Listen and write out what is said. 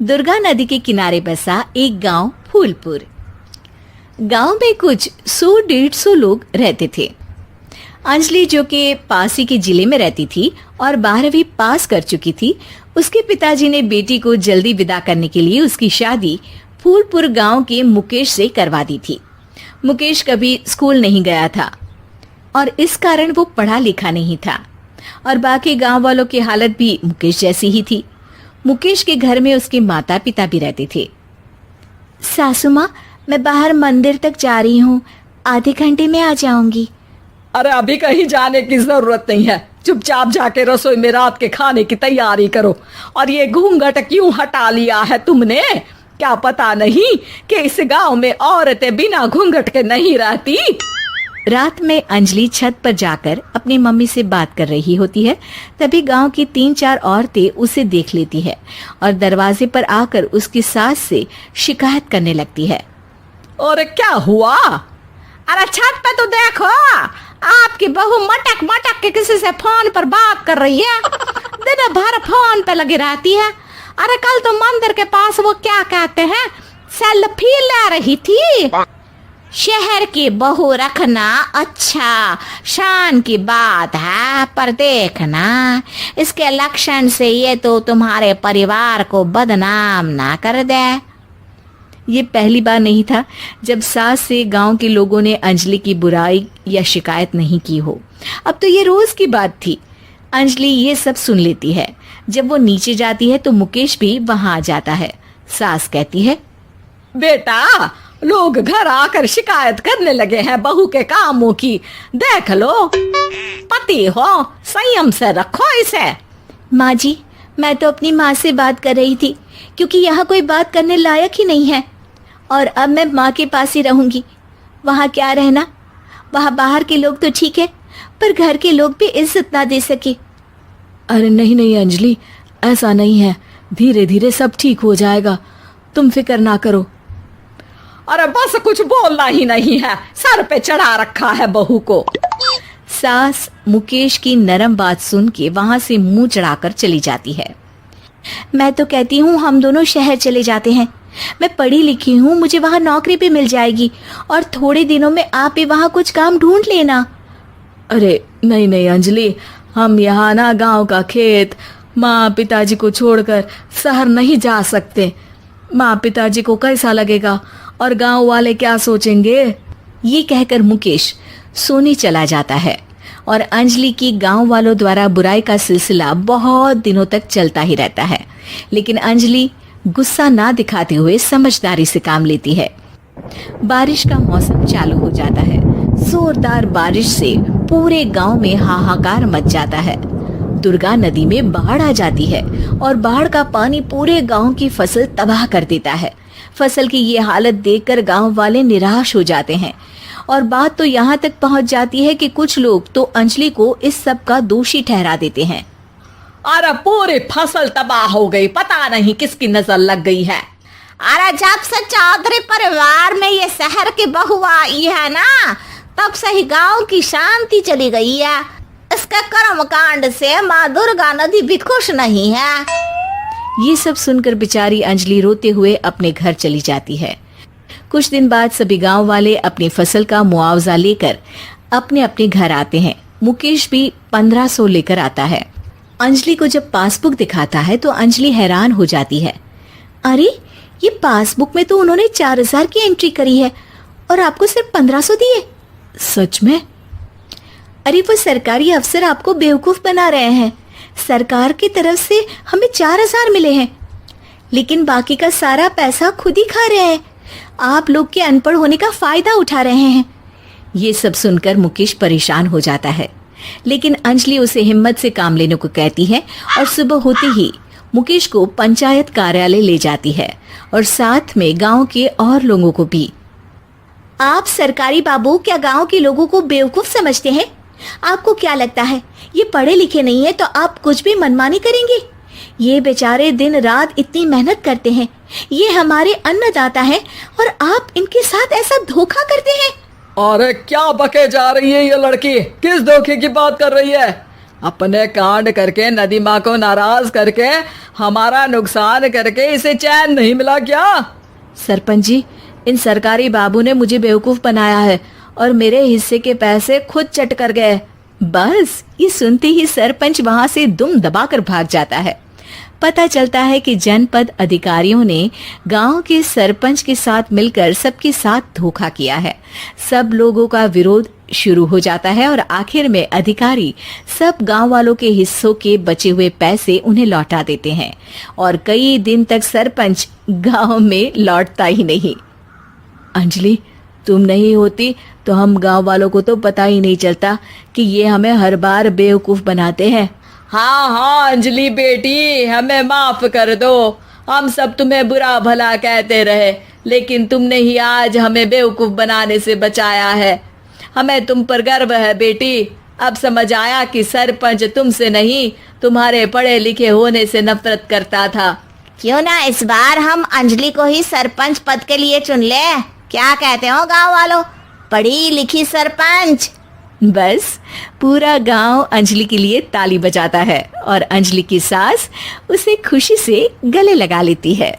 दुर्गा नदी के किनारे बसा एक गांव फूलपुर। गांव में कुछ 100-150 लोग रहते थे। अंजलि, जो कि पास ही के जिले में रहती थी और 12वीं पास कर चुकी थी, उसके पिताजी ने बेटी को जल्दी विदा करने के लिए उसकी शादी फूलपुर गांव के मुकेश से करवा दी थी। मुकेश कभी स्कूल नहीं गया था और इस कारण वो पढ़ा लिखा नहीं था और बाकी गांव वालों की हालत भी मुकेश जैसी ही थी। मुकेश के घर में उसके माता पिता भी रहते थे। सासू माँ, मैं बाहर मंदिर तक जा रही हूँ, आधे घंटे में आ जाऊंगी। अरे अभी कहीं जाने की जरूरत नहीं है, चुपचाप जाके रसोई में रात के खाने की तैयारी करो। और ये घूंघट क्यों हटा लिया है तुमने? क्या पता नहीं कि इस गांव में औरतें बिना घूंघट के नहीं रहती? रात में अंजलि छत पर जाकर अपनी मम्मी से बात कर रही होती है। तभी गांव की 3-4 औरतें उसे देख लेती है और दरवाजे पर आकर उसकी सास से शिकायत करने लगती है। और क्या हुआ? अरे छत पे तो देखो, आपकी बहू मटक मटक के किसी से फोन पर बात कर रही है। दिन भर फोन पे लगी रहती है। अरे कल तो मंदिर के पास वो क्या कहते हैं, सेल्फी ले रही थी। शहर की बहू रखना अच्छा शान की बात है, पर देखना इसके लक्षण से ये तो तुम्हारे परिवार को बदनाम ना कर दे। ये पहली बार नहीं था जब सास से गांव के लोगों ने अंजलि की बुराई या शिकायत नहीं की हो। अब तो ये रोज की बात थी। अंजलि ये सब सुन लेती है। जब वो नीचे जाती है तो मुकेश भी वहां आ जाता है। सास कहती है, बेटा, लोग घर आकर शिकायत करने लगे हैं बहू के कामों की। देख लो, पति हो, संयम से रखो इसे। माँ जी, मैं तो अपनी माँ से बात कर रही थी क्योंकि यहाँ कोई बात करने लायक ही नहीं है और अब मैं माँ के पास ही रहूंगी। वहाँ क्या रहना, वहाँ बाहर के लोग तो ठीक है पर घर के लोग भी इज्जत ना दे सके। अरे नहीं नहीं अंजलि, ऐसा नहीं है, धीरे धीरे सब ठीक हो जाएगा, तुम फिक्र ना करो। अरे बस कुछ बोलना ही नहीं है, सर पे चढ़ा रखा है बहू को। सास मुकेश की नरम बात सुन के वहां से मुंह चढ़ाकर चली जाती है। मैं तो कहती हूँ हम दोनों शहर चले जाते हैं। मैं पढ़ी लिखी हूँ, मुझे वहाँ नौकरी भी मिल जाएगी और थोड़े दिनों में आप भी वहाँ कुछ काम ढूंढ लेना। अरे नहीं नहीं अंजलि, हम यहाँ ना गांव का खेत, माँ पिताजी को छोड़कर शहर नहीं जा सकते। माँ पिताजी को कैसा लगेगा और गांव वाले क्या सोचेंगे? ये कहकर मुकेश सोने चला जाता है और अंजलि की गांव वालों द्वारा बुराई का सिलसिला बहुत दिनों तक चलता ही रहता है। लेकिन अंजलि गुस्सा ना दिखाते हुए समझदारी से काम लेती है। बारिश का मौसम चालू हो जाता है। जोरदार बारिश से पूरे गांव में हाहाकार मच जाता है। दुर्गा नदी में बाढ़ आ जाती है और बाढ़ का पानी पूरे गांव की फसल तबाह कर देता है। फसल की ये हालत देखकर गांव वाले निराश हो जाते हैं और बात तो यहाँ तक पहुँच जाती है कि कुछ लोग तो अंजलि को इस सब का दोषी ठहरा देते हैं। अरे पूरी फसल तबाह हो गई, पता नहीं किसकी नजर लग गई है। अरे जब से चौधरी परिवार में ये शहर की बहू आई है ना, तब से ही गांव की शांति चली गई है। इसके कर्म कांड से माँ दुर्गा नदी भी खुश नहीं है। ये सब सुनकर बेचारी अंजलि रोते हुए अपने घर चली जाती है। कुछ दिन बाद सभी गांव वाले अपनी फसल का मुआवजा लेकर अपने अपने घर आते हैं। मुकेश भी 1500 लेकर आता है। अंजलि को जब पासबुक दिखाता है तो अंजलि हैरान हो जाती है। अरे, ये पासबुक में तो उन्होंने 4000 की एंट्री करी है और आपको सिर्फ 1500 दिए। सच में? अरे, वो सरकारी अफसर आपको बेवकूफ बना रहे हैं। सरकार की तरफ से हमें 4000 मिले हैं, लेकिन बाकी का सारा पैसा खुद ही खा रहे हैं। आप लोग के अनपढ़ होने का फायदा उठा रहे हैं। ये सब सुनकर मुकेश परेशान हो जाता है, लेकिन अंजलि उसे हिम्मत से काम लेने को कहती है और सुबह होते ही मुकेश को पंचायत कार्यालय ले जाती है और साथ में गांव के और लोगों को भी। आप सरकारी बाबू क्या गांव के लोगों को बेवकूफ समझते हैं? आपको क्या लगता है ये पढ़े लिखे नहीं है तो आप कुछ भी मनमानी करेंगे? ये बेचारे दिन रात इतनी मेहनत करते हैं, ये हमारे अन्नदाता हैं और आप इनके साथ ऐसा धोखा करते हैं। अरे क्या बके जा रही है ये लड़की, किस धोखे की बात कर रही है? अपने कांड करके नदी माँ को नाराज करके हमारा नुकसान करके इसे चैन नहीं मिला क्या? सरपंच जी, इन सरकारी बाबू ने मुझे बेवकूफ बनाया है और मेरे हिस्से के पैसे खुद चट कर गए। बस ये सुनते ही सरपंच वहां से दुम दबाकर भाग जाता है। पता चलता है कि जनपद अधिकारियों ने गांव के सरपंच के साथ मिलकर सबके साथ धोखा किया है। सब लोगों का विरोध शुरू हो जाता है और आखिर में अधिकारी सब गांव वालों के हिस्सों के बचे हुए पैसे उन्हें लौटा देते हैं और कई दिन तक सरपंच गांव में लौटता ही नहीं। अंजलि, तुम नहीं होती तो हम गांव वालों को तो पता ही नहीं चलता कि ये हमें हर बार बेवकूफ बनाते हैं। हाँ हाँ अंजलि बेटी, हमें माफ कर दो। हम सब तुम्हें बुरा भला कहते रहे, लेकिन तुमने ही आज हमें बेवकूफ बनाने से बचाया है। हमें तुम पर गर्व है बेटी। अब समझ आया कि सरपंच तुमसे नहीं, तुम्हारे पढ़े लिखे होने से नफरत करता था। क्यों ना इस बार हम अंजलि को ही सरपंच पद के लिए चुन ले? क्या कहते हो गांव वालों? पढ़ी लिखी सरपंच। बस पूरा गांव अंजलि के लिए ताली बजाता है और अंजलि की सास उसे खुशी से गले लगा लेती है।